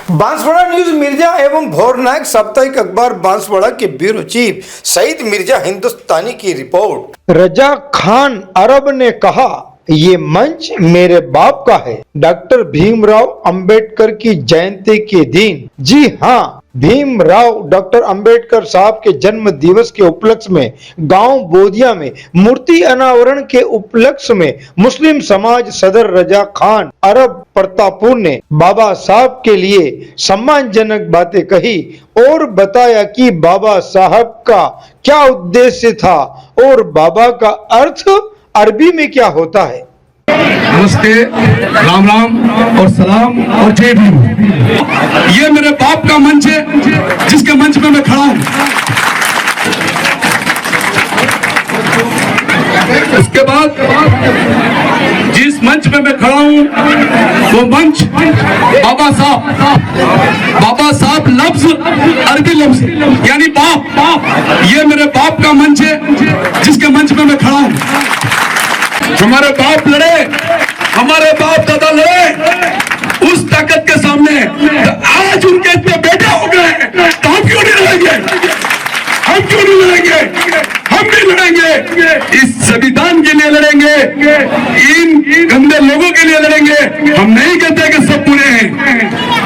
Banswara news Mirza एवं भोर नायक साप्ताहिक अखबार बांसवाड़ा के ब्यूरो चीफ सईद मिर्जा हिंदुस्तानी की रिपोर्ट। रजा खान अरब ने कहा, ये मंच मेरे बाप का है। डॉक्टर भीमराव अंबेडकर की जयंती के दिन, जी हाँ, भीमराव डॉक्टर अंबेडकर साहब के जन्म दिवस के उपलक्ष्य में गांव बोदिया में मूर्ति अनावरण के उपलक्ष्य में मुस्लिम समाज सदर रजा खान अरब प्रतापुर ने बाबा साहब के लिए सम्मानजनक बातें कही और बताया कि बाबा साहब का क्या उद्देश्य था और बाबा का अर्थ अरबी में क्या होता है। नमस्ते, राम राम और सलाम और जय भीम। ये मेरे बाप का मंच है जिसके मंच में मैं खड़ा हूं। उसके बाद जिस मंच में मैं खड़ा हूं वो मंच बाबा साहब लफ्ज अरबी लफ्ज यानी बाप, ये मेरे बाप का मंच है जिसके मंच में मैं खड़ा हूं। हमारे बाप लड़े, हमारे बाप दादा लड़े उस ताकत के सामने, तो आज उनके इतने बेटे हो गए तो हम क्यों नहीं लड़ेंगे? हम क्यों नहीं लड़ेंगे? हम भी लड़ेंगे, इस संविधान के लिए लड़ेंगे, इन गंदे लोगों के लिए लड़ेंगे। हम नहीं कहते कि सब बुरे हैं,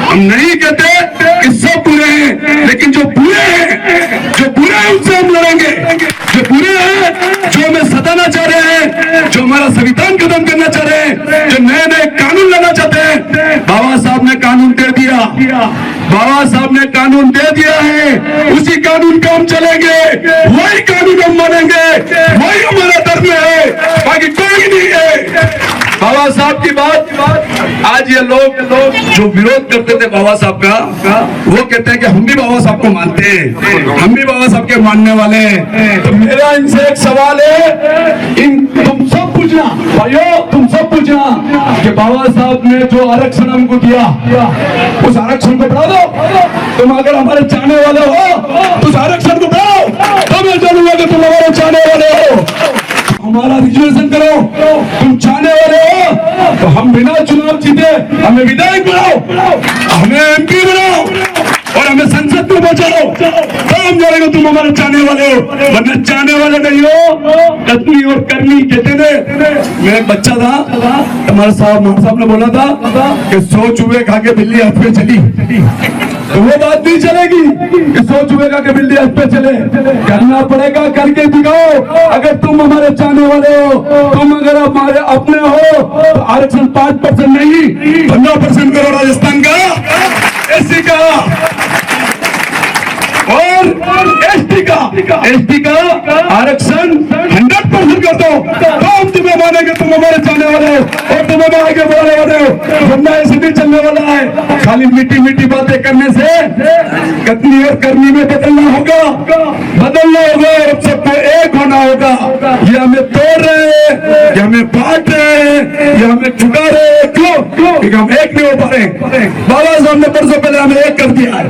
हम नहीं कहते कि सब बुरे हैं, लेकिन जो बुरे हैं उनसे हम लड़ेंगे। जो बुरे हैं, जो हमें सताना चाह रहे हैं, जो हमारा संविधान खत्म करना चाह रहे हैं, जो नए नए कानून लाना चाहते हैं, बाबा साहब ने कानून दे दिया, बाबा साहब ने कानून दे दिया है, उसी कानून पे हम चलेंगे, वही कानून हम मानेंगे, वही हमारा धर्म है, बाकी कोई नहीं है। बाबा साहब की बात, आज ये लोग जो विरोध करते थे बाबा साहब का, वो कहते हैं कि हम भी बाबा साहब को मानते हैं, हम भी बाबा साहब के मानने वाले हैं। तो मेरा इनसे एक सवाल है, तुम सब पूछना भाइयों, तुम सब पूछना कि बाबा साहब ने जो आरक्षण हमको दिया, उस आरक्षण को बढ़ा दो। तुम अगर हमारे चाहने वाले हो तो उस आरक्षण को बढ़ाओ, तो मैं जानूंगा कि तुम हमारे चाहने वाले हो। हमारा रिजर्वेशन करो, तुम चाहने वाले हो तो हम बिना चुनाव जीते हमें विधायक बनाओ, हमें एमपी बनाओ और हमें संसद में पहुंचाओ, तो हम जानेंगे तुम हमारे चाहने वाले हो। वरना चाहने वाले नहीं हो, कतनी और करनी कहते थे। मैं एक बच्चा था, हमारे साहब ने बोला था कि 100 चूहे खा के बिल्ली हाथ पे चली, तो वो बात नहीं चलेगी कि 100 चूहे खा के बिल्ली हाथ पे चले। करना पड़ेगा, करके दिखाओ। अगर तुम हमारे चाहने वाले हो, तुम अगर हमारे अपने हो, तो आरक्षण 5% नहीं 15% करो राजस्थान का, एससी का और एसटी का आरक्षण 100% कर दो, तो हम तुम्हें मानेंगे, तुम हमारे चाहने वाले हो और तुम्हें आगे बढ़ाने वाले हो। वरना ऐसे नहीं चलने वाला है। खाली मीठी मीठी बातें करने से कतनी और करनी में बदलना होगा और सबको एक होना होगा। ये हमें तोड़ रहे हैं, ये हमें बांट रहे हैं, ये हमें ठुका रहे हैं। क्यों? क्योंकि हम एक नहीं हो पा रहे। बाबा साहब ने बरसों पहले हमें एक कर दिया है,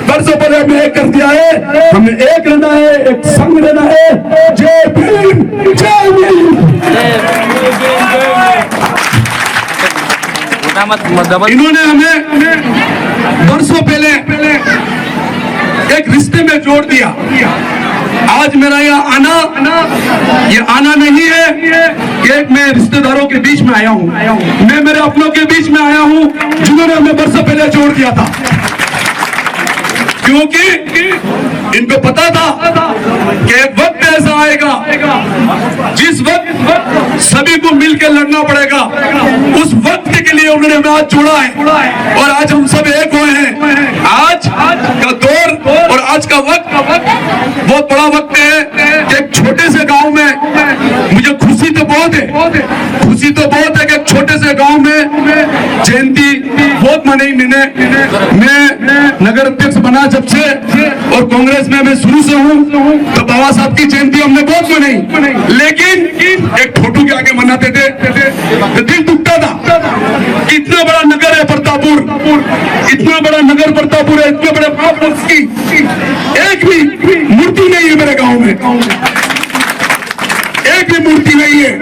बरसों पहले हमें एक कर दिया है। हमें एक रहना है, एक संग रहना है। जय भीम, जय भीम। इन्होंने हमें बरसों पहले एक रिश्ते में जोड़ दिया। आज मेरा यह आना नहीं है कि मैं रिश्तेदारों के बीच में आया हूं, मैं मेरे अपनों के बीच में आया हूं जिन्होंने हमें बरसों पहले जोड़ दिया था। क्योंकि इनको पता था कि एक वक्त ऐसा आएगा जिस वक्त सभी को मिलकर लड़ना पड़ेगा। उस वक्त के लिए उन्होंने हमें आज जोड़ा है और आज हम सब एक हुए हैं। आज का दौर और आज का वक्त बहुत बड़ा वक्त है कि एक छोटे से गांव में, मुझे खुशी तो बहुत है कि एक छोटे से गांव में जयंती बहुत मनाई मैंने। मैं नगर अध्यक्ष बना जब से और कांग्रेस में मैं शुरू से हूँ, तो बाबा साहब की जयंती हमने बहुत मनाई, लेकिन एक फोटो के आगे मनाते थे तो दिल दुखता था। इतना बड़ा नगर है प्रतापुर, इतना बड़ा नगर प्रतापुर है, इतने बड़े महापुरुष की एक भी मूर्ति नहीं है मेरे गांव में, एक भी मूर्ति नहीं है।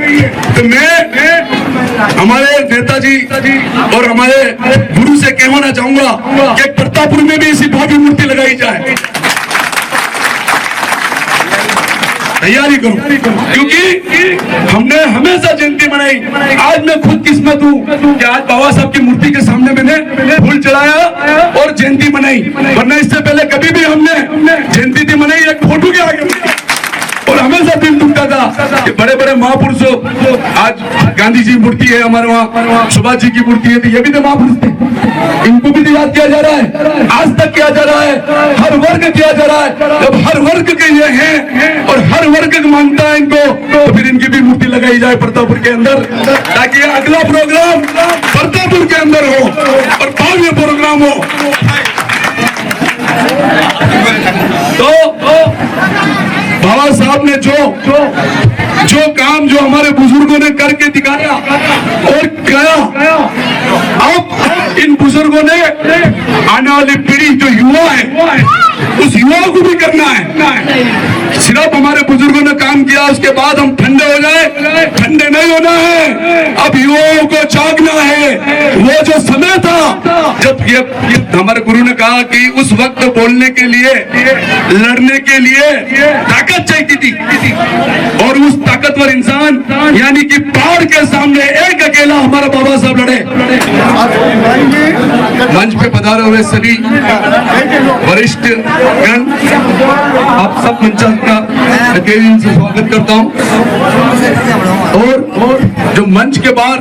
तो मैं हमारे नेताजी और हमारे गुरु से कहना चाहूंगा कि प्रतापपुर में भी इसी भव्य मूर्ति लगाई जाए, तैयारी करो, क्योंकि हमने हमेशा जयंती मनाई। आज मैं खुद किस्मत हूँ कि आज बाबा साहब की मूर्ति के सामने मैंने फूल चढ़ाया और जयंती मनाई, वरना इससे पहले कभी भी हमने जयंती थी मनाई एक फोटो के आगे, और हमेशा दिल दुखता था कि बड़े बड़े महापुरुषों, आज गांधी जी की मूर्ति है हमारे वहाँ, सुभाष जी की मूर्ति है, तो ये भी तो महापुरुष थे, इनको भी तो याद किया जा रहा है, आज तक किया जा रहा है, हर वर्ग किया जा रहा है। जब हर वर्ग के ये हैं और हर वर्ग मानता है इनको, तो फिर इनकी भी मूर्ति लगाई जाए प्रतापपुर के अंदर, ताकि अगला प्रोग्राम प्रतापपुर के अंदर हो और भव्य प्रोग्राम हो। तो बाबा साहब ने जो काम जो हमारे बुजुर्गों ने करके दिखाया और किया, अब इन बुजुर्गों ने आने वाली पीढ़ी जो युवा है उस युवा को भी करना है। सिर्फ हमारे बुजुर्गों ने काम किया उसके बाद हम ठंडे हो जाए, ठंडे नहीं होना है, अब युवाओं को जागना है। वो जो समय था जब ये हमारे गुरु ने कहा कि उस वक्त बोलने के लिए, लड़ने के लिए ताकत चाहिए थी, और उस ताकतवर इंसान यानी कि पहाड़ के सामने एक अकेला हमारा बाबा साहब लड़े। मंच पे पधारे हुए सभी वरिष्ठ गण, आप सब मंच का तेजी से स्वागत करता हूं, और जो मंच के बाहर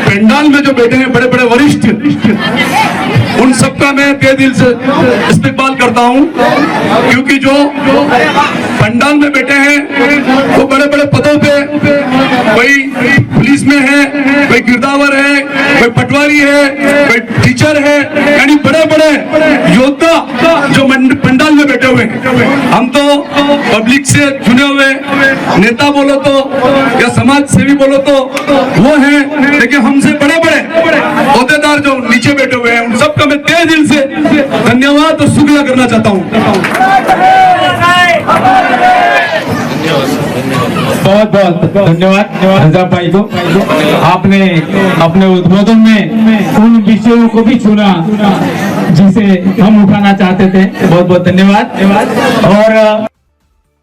पंडाल में जो बैठे हैं बड़े बड़े वरिष्ठ, उन सबका मैं तहे दिल से इस्तेमाल करता हूं, क्योंकि जो पंडाल में बैठे हैं वो बड़े बड़े पदों पे, कोई पुलिस में है, कोई गिरदावर है, कोई पटवारी है, कोई टीचर है, यानी बड़े बड़े योद्धा जो पंडाल में बैठे हुए हैं। हम तो पब्लिक से चुने हुए नेता बोलो तो या समाज सेवी बोलो तो वो हैं, लेकिन हमसे बड़े बड़े अहदेदार जो नीचे बैठे हुए हैं उन सबका मैं तहे दिल से धन्यवाद और शुक्रिया करना चाहता हूँ। बहुत बहुत धन्यवाद हजरा भाई को, आपने अपने उद्बोधन में उन विषयों को भी चुना जिसे हम उठाना चाहते थे। बहुत बहुत धन्यवाद। और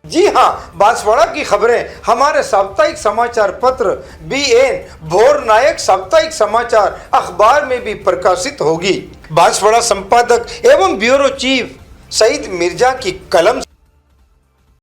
जी हाँ, बांसवाड़ा की खबरें हमारे साप्ताहिक समाचार पत्र BN भोर नायक साप्ताहिक समाचार अखबार में भी प्रकाशित होगी। बांसवाड़ा संपादक एवं ब्यूरो चीफ सईद मिर्जा की कलम